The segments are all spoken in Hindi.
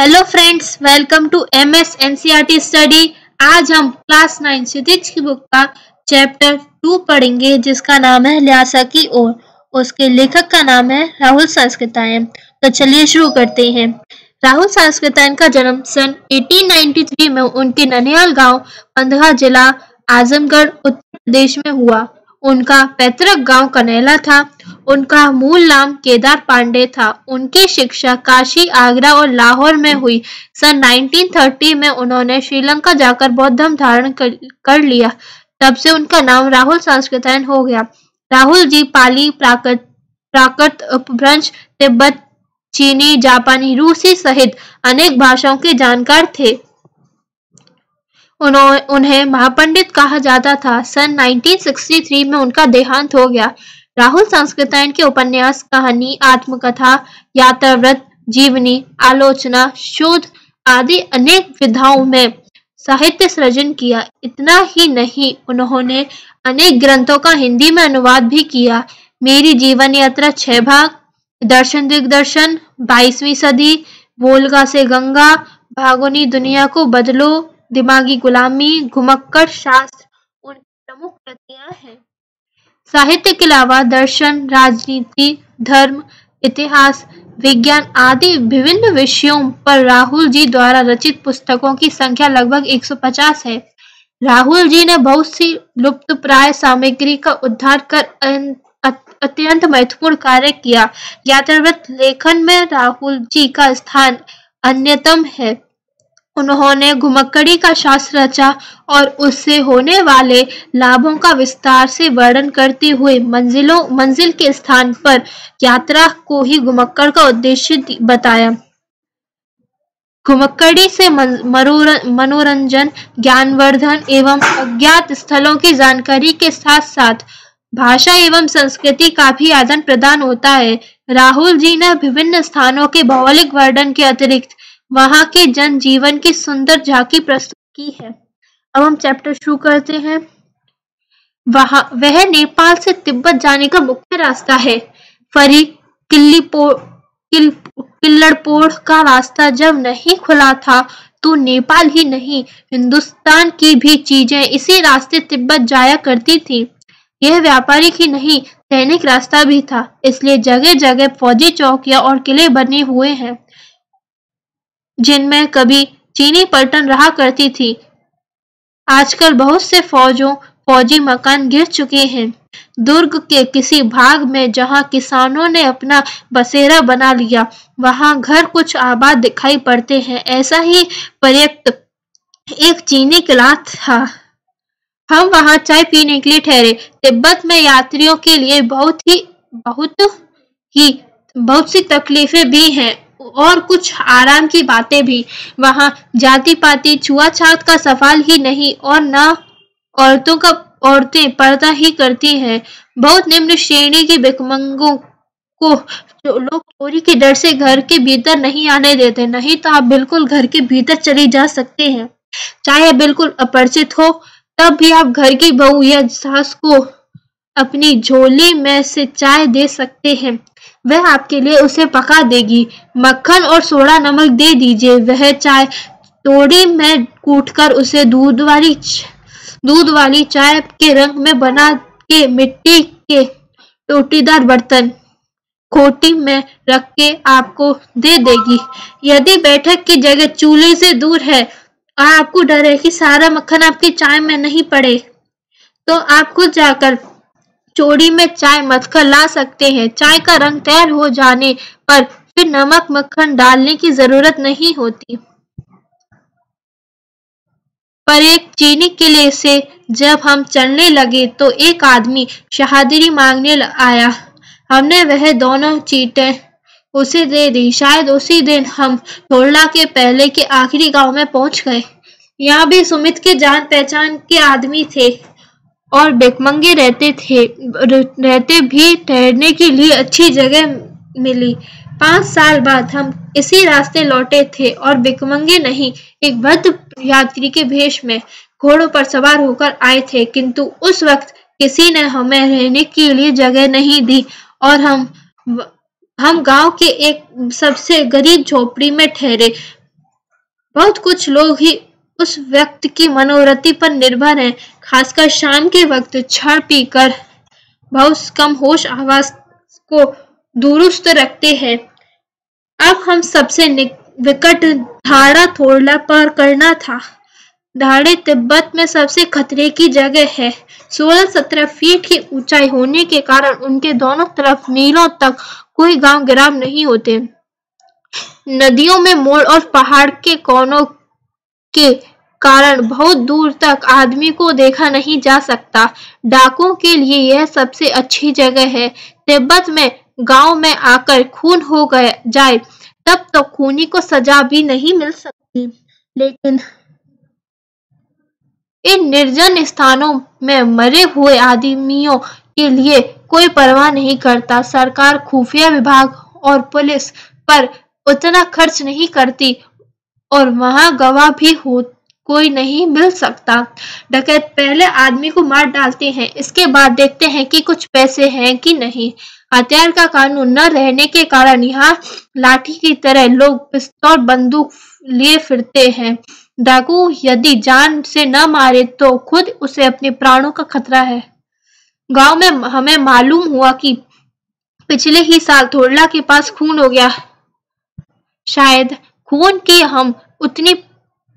Hello friends, welcome to MS NCERT study. आज हम क्लास 9 क्षितिज की बुक का चैप्टर 2 पढ़ेंगे जिसका नाम है ल्हासा की ओर। उसके लेखक का नाम है राहुल सांस्कृत्यायन। तो चलिए शुरू करते हैं। राहुल सांस्कृत्यायन का जन्म सन 1893 में उनके ननिहाल गांव पंधगा जिला आजमगढ़ उत्तर प्रदेश में हुआ। उनका पैतृक गांव कनेला था। उनका मूल नाम केदार पांडे था। उनकी शिक्षा काशी, आगरा और लाहौर में हुई। सन 1930 में उन्होंने श्रीलंका जाकर बौद्ध धर्म धारण कर लिया। तब से उनका नाम राहुल सांस्कृत्यायन हो गया। राहुल जी पाली, प्राकृत, अपभ्रंश, तिब्बत, चीनी, जापानी, रूसी सहित अनेक भाषाओं के जानकार थे। उन्हें महापंडित कहा जाता था। सन 1963 में उनका देहांत हो गया। राहुल सांस्कृत्यायन के उपन्यास, कहानी, आत्मकथा, यात्रावृत्त, जीवनी, आलोचना, शोध आदि अनेक विधाओं में साहित्य सृजन किया। इतना ही नहीं, उन्होंने अनेक ग्रंथों का हिंदी में अनुवाद भी किया। मेरी जीवन यात्रा 6 भाग, दर्शन दिग्दर्शन, 22वीं सदी, वोल्गा से गंगा, भागोनी दुनिया को बदलो, दिमागी गुलामी, घुमक्कड़ शास्त्र उनकी प्रमुख कृतियां हैं। साहित्य के अलावा दर्शन, राजनीति, धर्म, इतिहास, विज्ञान आदि विभिन्न विषयों पर राहुल जी द्वारा रचित पुस्तकों की संख्या लगभग 150 है। राहुल जी ने बहुत सी लुप्तप्राय सामग्री का उद्धार कर अत्यंत महत्वपूर्ण कार्य किया। यात्रावृत्त लेखन में राहुल जी का स्थान अन्यतम है। उन्होंने घुमक्कड़ी का शास्त्र रचा और उससे होने वाले लाभों का विस्तार से वर्णन करते हुए मंजिल के स्थान पर यात्रा को ही घुमक्कड़ का उद्देश्य बताया। घुमक्कड़ी से मनोरंजन, ज्ञानवर्धन एवं अज्ञात स्थलों की जानकारी के साथ साथ भाषा एवं संस्कृति का भी आदान प्रदान होता है। राहुल जी ने विभिन्न स्थानों के भौगोलिक वर्णन के अतिरिक्त वहां के जनजीवन की सुंदर झांकी प्रस्तुत की है। अब हम चैप्टर शुरू करते हैं। वह नेपाल से तिब्बत जाने का मुख्य रास्ता है। फरी किल्लड़पोड़ का रास्ता जब नहीं खुला था तो नेपाल ही नहीं, हिंदुस्तान की भी चीजें इसी रास्ते तिब्बत जाया करती थी। यह व्यापारिक ही नहीं, दैनिक रास्ता भी था। इसलिए जगह जगह फौजी चौकियां और किले बने हुए हैं जिनमें कभी चीनी पलटन रहा करती थी। आजकल बहुत से फौजी मकान गिर चुके हैं। दुर्ग के किसी भाग में जहां किसानों ने अपना बसेरा बना लिया, वहां घर कुछ आबाद दिखाई पड़ते हैं। ऐसा ही पर्यक्त एक चीनी किला था। हम वहां चाय पीने के लिए ठहरे। तिब्बत में यात्रियों के लिए बहुत सी तकलीफें भी हैं और कुछ आराम की बातें भी। वहां जाति पाति, छुआछात का सवाल ही नहीं और न औरतें पर्दा ही करती हैं। बहुत निम्न श्रेणी के भिखमंगों को जो लोग चोरी के डर से घर के भीतर नहीं आने देते। नहीं तो आप बिल्कुल घर के भीतर चले जा सकते हैं। चाहे बिल्कुल अपरिचित हो, तब भी आप घर की बहू या सास को अपनी झोली में से चाय दे सकते हैं। वह आपके लिए उसे पका देगी। मक्खन और सोडा नमक दे दीजिए। वह चाय तोड़ी में कूटकर उसे दूध वाली चाय के रंग में बना के मिट्टी के टोटीदार बर्तन खोटी में रख के आपको दे देगी। यदि बैठक की जगह चूल्हे से दूर है और आपको डर है कि सारा मक्खन आपकी चाय में नहीं पड़े, तो आप खुद जाकर चोड़ी में चाय मथकर ला सकते हैं। चाय का रंग तैयार हो जाने पर फिर नमक मक्खन डालने की जरूरत नहीं होती। पर एक चीनी किले से जब हम चलने लगे तो एक आदमी शहादरी मांगने आया। हमने वह दोनों चीटें उसे दे दी। शायद उसी दिन हम थोरला के पहले के आखिरी गांव में पहुंच गए। यहाँ भी सुमित के जान पहचान के आदमी थे और भिखमंगे रहते भी ठहरने के लिए अच्छी जगह मिली। 5 साल बाद हम इसी रास्ते लौटे थे और भिखमंगे नहीं, एक वृद्ध यात्री के भेष में घोड़ों पर सवार होकर आए थे। किंतु उस वक्त किसी ने हमें रहने के लिए जगह नहीं दी और हम गांव के एक सबसे गरीब झोपड़ी में ठहरे। बहुत कुछ लोग ही उस व्यक्ति की मनोवृत्ति पर निर्भर हैं, खासकर शाम के वक्त छड़ पीकर बहुत कम होश आवाज को दुरुस्त रखते हैं। अब हम सबसे विकट धाड़ा थोड़ा पार करना था। धाड़े तिब्बत में सबसे खतरे की जगह है। 16-17 फीट की ऊंचाई होने के कारण उनके दोनों तरफ मीलों तक कोई गांव गिराम नहीं होते। नदियों में मोड़ और पहाड़ के कोनों के कारण बहुत दूर तक आदमी को देखा नहीं जा सकता। डाकुओं के लिए यह सबसे अच्छी जगह है। तिब्बत में गांव में आकर खून हो गया जाए तब तो खूनी को सजा भी नहीं मिल सकती, लेकिन इन निर्जन स्थानों में मरे हुए आदमियों के लिए कोई परवाह नहीं करता। सरकार खुफिया विभाग और पुलिस पर उतना खर्च नहीं करती और वहां गवाह भी हो कोई नहीं मिल सकता। डकैत पहले आदमी को मार डालते हैं, इसके बाद देखते हैं कि कुछ पैसे हैं कि नहीं। हथियार का कानून न रहने के कारण यहाँ लाठी की तरह लोग पिस्तौल बंदूक लिए फिरते हैं। डाकू यदि जान से न मारे तो खुद उसे अपने प्राणों का खतरा है। गांव में हमें मालूम हुआ कि पिछले ही साल थोड़ला के पास खून हो गया। शायद खून की हम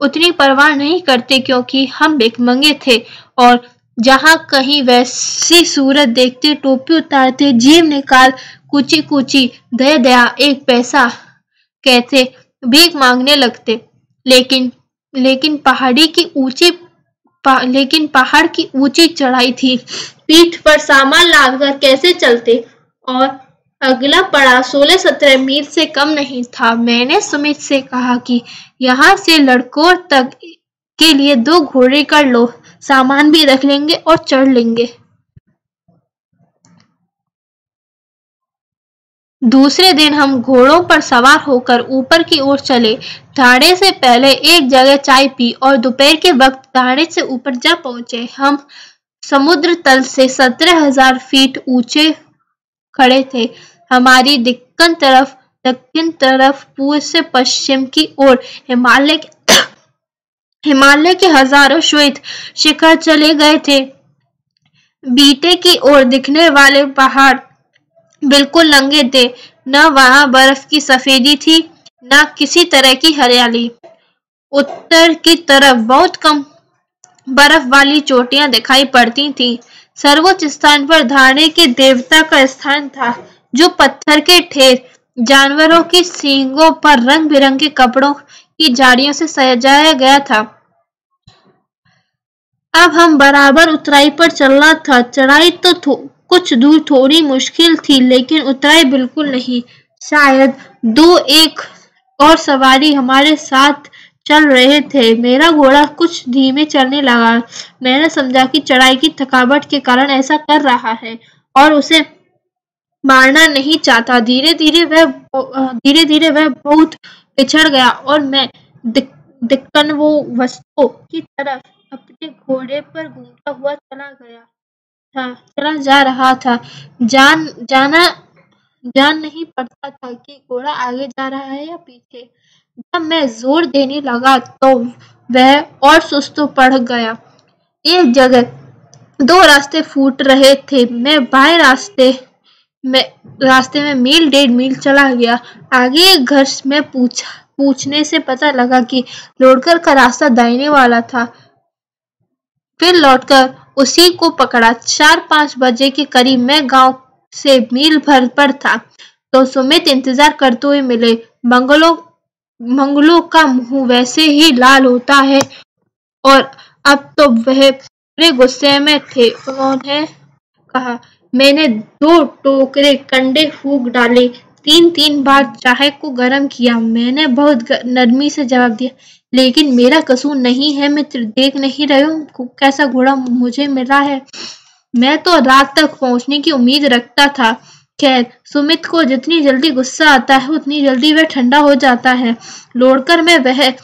उतनी परवाह नहीं करते क्योंकि हम भिखमंगे थे और जहां कहीं वैसी सूरत देखते टोपी उतारते, जेब निकाल कुची कुची दे दया 1 पैसा कहते भीख मांगने लगते। लेकिन पहाड़ की ऊंची चढ़ाई थी, पीठ पर सामान लादकर कैसे चलते, और अगला पड़ाव 16-17 मील से कम नहीं था। मैंने सुमित से कहा कि यहाँ से लड़कोर तक के लिए 2 घोड़े कर लो, सामान भी रख लेंगे और चढ़ लेंगे। दूसरे दिन हम घोड़ों पर सवार होकर ऊपर की ओर चले। धाड़े से पहले एक जगह चाय पी और दोपहर के वक्त धाड़े से ऊपर जा पहुंचे। हम समुद्र तल से 17,000 फीट ऊंचे खड़े थे। हमारी दक्षिण तरफ पूर्व से पश्चिम की ओर हिमालय के हजारों श्वेत शिखर चले गए थे। बीटे की ओर दिखने वाले पहाड़ बिल्कुल नंगे थे, न वहां बर्फ की सफेदी थी, न किसी तरह की हरियाली। उत्तर की तरफ बहुत कम बर्फ वाली चोटियां दिखाई पड़ती थीं। सर्वोच्च स्थान पर धाड़े के देवता का स्थान था, जो पत्थर के ढेर, जानवरों की सींगों पर रंग बिरंगे कपड़ों की झाड़ियों से सजाया गया था। अब हम बराबर उतराई पर चलना था। चढ़ाई तो कुछ दूर थोड़ी मुश्किल थी, लेकिन उतराई बिल्कुल नहीं। शायद 2-1 और सवारी हमारे साथ चल रहे थे। मेरा घोड़ा कुछ धीमे चलने लगा। मैंने समझा कि चढ़ाई की थकावट के कारण ऐसा कर रहा है और उसे मारना नहीं चाहता। धीरे धीरे वह बहुत पिछड़ गया और मैं दिक्कनवो वस्तु की तरफ अपने घोड़े पर घूमता हुआ चला जा रहा था। जान नहीं पड़ता था कि घोड़ा आगे जा रहा है या पीछे। जब मैं जोर देने लगा तो वह और सुस्त पड़ गया। एक जगह 2 रास्ते फूट रहे थे। मैं बाएं रास्ते में मील 1.5 मील चला गया। आगे एक घर में पूछने से पता लगा कि लौटकर का रास्ता दाहिने वाला था। फिर लौटकर उसी को पकड़ा। 4-5 बजे के करीब मैं गांव से मील भर पर था तो सुमित इंतजार करते हुए मिले। मंगलों का मुंह वैसे ही लाल होता है और अब तो वह पूरे गुस्से में थे। उन्होंने कहा, मैंने 2 टोकरे कंडे फूंक डाले, 3-3 बार चाय को गर्म किया। मैंने बहुत नरमी से जवाब दिया, लेकिन मेरा कसूर नहीं है मित्र। देख नहीं रहे हो कैसा घोड़ा मुझे मिला है। मैं तो रात तक पहुंचने की उम्मीद रखता था। खैर, सुमित को जितनी जल्दी गुस्सा आता है उतनी जल्दी वह ठंडा हो जाता है। लौटकर में वह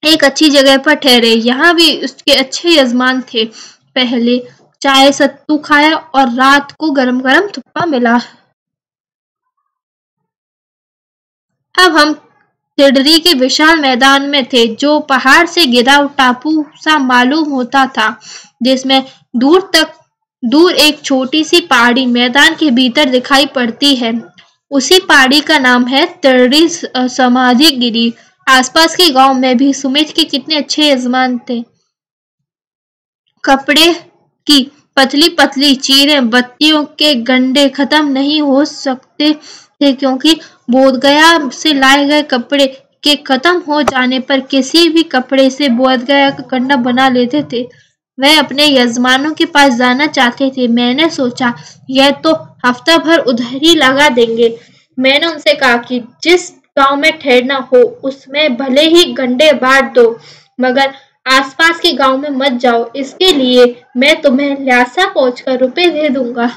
एक अच्छी जगह पर ठहरे। यहाँ भी उसके अच्छे यजमान थे। पहले चाय सत्तू खाया और रात को गरम गरम थुप्पा मिला। अब हम तिडरी के विशाल मैदान में थे, जो पहाड़ से घिरा टापू सा मालूम होता था, जिसमें दूर एक छोटी सी पहाड़ी मैदान के भीतर दिखाई पड़ती है। उसी पहाड़ी का नाम है तिडरी समाधि गिरी। आसपास के गांव में भी सुमित के कितने अच्छे यजमान थे। कपड़े की पतली पतली चीरें, बत्तियों के गंडे खत्म नहीं हो सकते थे, क्योंकि बोधगया से लाए गए कपड़े के खत्म हो जाने पर किसी भी कपड़े से बोधगया का गंडा बना लेते थे। वह अपने यजमानों के पास जाना चाहते थे। मैंने सोचा, यह तो हफ्ता भर उधर ही लगा देंगे। मैंने उनसे कहा कि जिस गांव में ठहरना हो उसमें भले ही गंडे बांट दो, मगर आसपास के गांव में मत जाओ। इसके लिए मैं तुम्हें ल्यासा पहुंचकर रुपए दे दूंगा।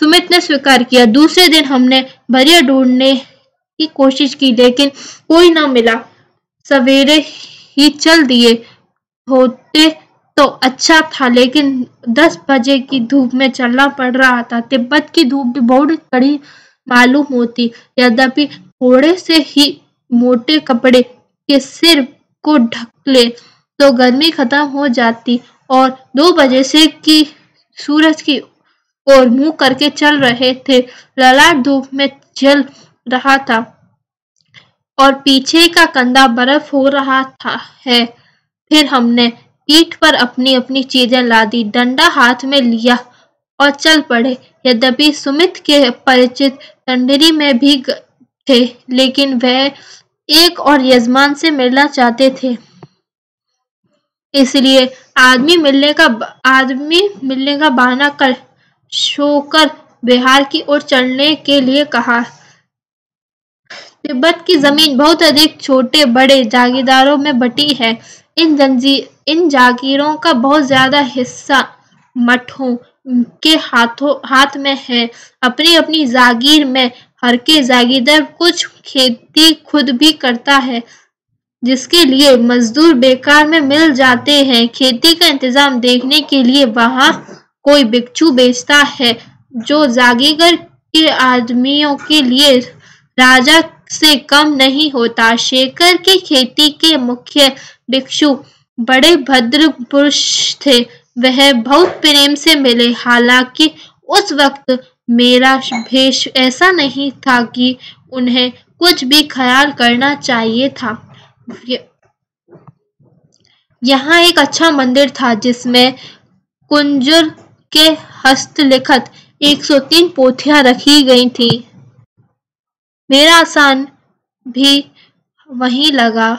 सुमित ने स्वीकार किया। दूसरे दिन हमने भरिया ढूंढने की कोशिश की, लेकिन कोई न मिला। सवेरे ही चल दिए होते तो अच्छा था, लेकिन 10 बजे की धूप में चलना पड़ रहा था। तिब्बत की धूप भी बहुत कड़ी मालूम होती, यद्यपि थोड़े से ही मोटे कपड़े के सिर को ढक ले तो गर्मी खत्म हो जाती। और 2 बजे से की सूरज की ओर मुंह करके चल रहे थे। ललाट धूप में जल रहा था और पीछे का कंधा बर्फ हो रहा है। फिर हमने पीठ पर अपनी अपनी चीजें लादी, डंडा हाथ में लिया और चल पड़े। यद्यपि सुमित के परिचित टंडरी में भी थे, लेकिन वह एक और यजमान से मिलना चाहते थे, इसलिए आदमी मिलने का बहाना कर शोकर बिहार की ओर चलने के लिए कहा। तिब्बत की जमीन बहुत अधिक छोटे बड़े जागीरदारों में बटी है। इन जागीरों का बहुत ज्यादा हिस्सा मठों के हाथ में है। अपनी अपनी जागीर में हर के जागीरदार कुछ खेती खुद भी करता है, जिसके लिए मजदूर बेकार में मिल जाते हैं। खेती का इंतजाम देखने के लिए वहां कोई भिक्षु बेचता है, जो जागीर के आदमियों के लिए राजा से कम नहीं होता। शेखर की खेती के मुख्य भिक्षु बड़े भद्र पुरुष थे। वह बहुत प्रेम से मिले। हालांकि उस वक्त मेरा भेष ऐसा नहीं था कि उन्हें कुछ भी ख्याल करना चाहिए था। यहाँ एक अच्छा मंदिर था, जिसमें कुंजर के हस्तलिखित 103 पोथियां रखी गई थी। मेरा आसन भी वहीं लगा।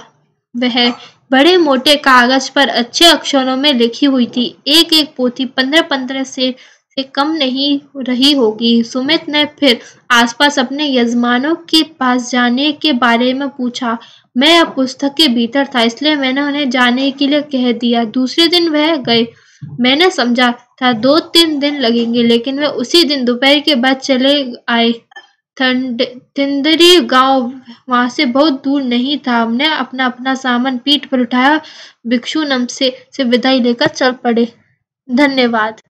वह बड़े मोटे कागज पर अच्छे अक्षरों में लिखी हुई थी। एक एक पोथी 15-15 से कम नहीं रही होगी। सुमित ने फिर आसपास अपने यजमानों के पास जाने के बारे में पूछा। मैं अब पुस्तक के भीतर था, इसलिए मैंने उन्हें जाने के लिए कह दिया। दूसरे दिन वह गए। मैंने समझा था 2-3 दिन लगेंगे, लेकिन वे उसी दिन दोपहर के बाद चले आए। तिंदरी गांव वहां से बहुत दूर नहीं था। हमने अपना सामान पीठ पर उठाया, भिक्षु नमसे से विदाई लेकर चल पड़े। धन्यवाद।